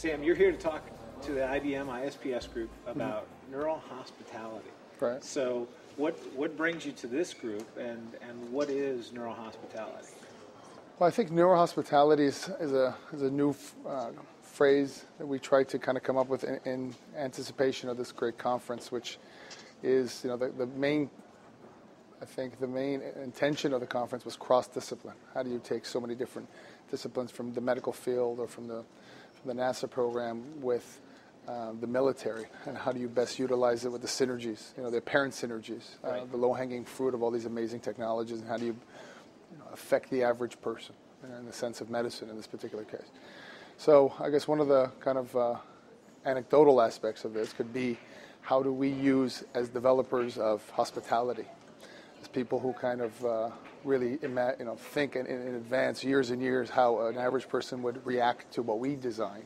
Sam, you're here to talk to the IBMISPS group about neural hospitality. Right. So what brings you to this group, and what is neural hospitality? Well, I think neural hospitality is a new phrase that we tried to kind of come up with in anticipation of this great conference, which is, the main intention of the conference was cross-discipline. How do you take so many different disciplines from the medical field or from the NASA program with the military, and how do you best utilize it with the synergies, the apparent synergies, right. the low-hanging fruit of all these amazing technologies, and how do you affect the average person in the sense of medicine in this particular case. So I guess one of the kind of anecdotal aspects of this could be, how do we use, as developers of hospitality, as people who kind of really think in advance, years and years, how an average person would react to what we design,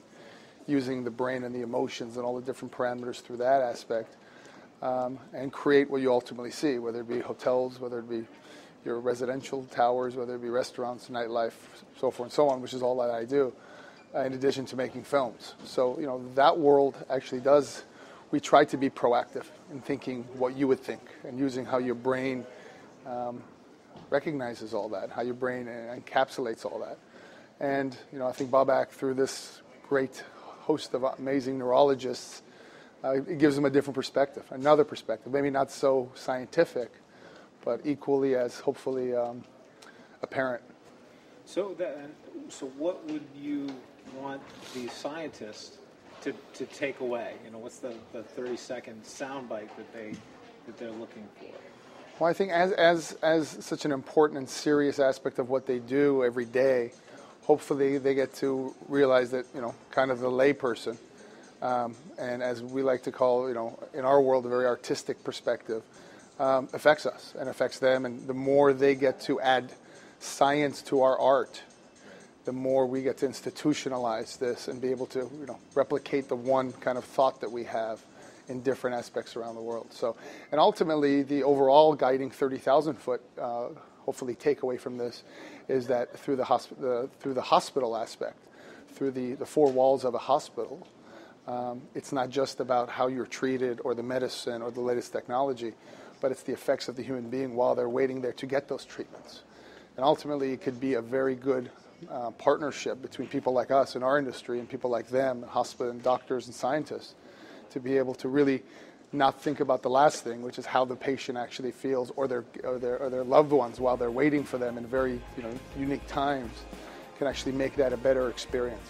using the brain and the emotions and all the different parameters through that aspect, and create what you ultimately see, whether it be hotels, whether it be your residential towers, whether it be restaurants, nightlife, so forth and so on, which is all that I do, in addition to making films. So, that world actually does, we try to be proactive in thinking what you would think, and using how your brain recognizes all that, how your brain encapsulates all that. And, I think Babak, through this great host of amazing neurologists, it gives them a different perspective, another perspective, maybe not so scientific, but equally as hopefully apparent. So what would you want these scientists to take away? What's the 30-second soundbite that they're looking for? Well, I think as such an important and serious aspect of what they do every day, hopefully they get to realize that, kind of the layperson, and as we like to call, in our world, a very artistic perspective, affects us and affects them. And the more they get to add science to our art, the more we get to institutionalize this and be able to, replicate the one kind of thought that we have in different aspects around the world. So, and ultimately, the overall guiding 30,000-foot, hopefully, takeaway from this is that through the hospital aspect, through the four walls of a hospital, it's not just about how you're treated or the medicine or the latest technology, but it's the effects of the human being while they're waiting there to get those treatments. And ultimately, it could be a very good partnership between people like us in our industry and people like them, hospital and doctors and scientists, to be able to really not think about the last thing, which is how the patient actually feels, or their loved ones while they're waiting for them in very unique times, can actually make that a better experience.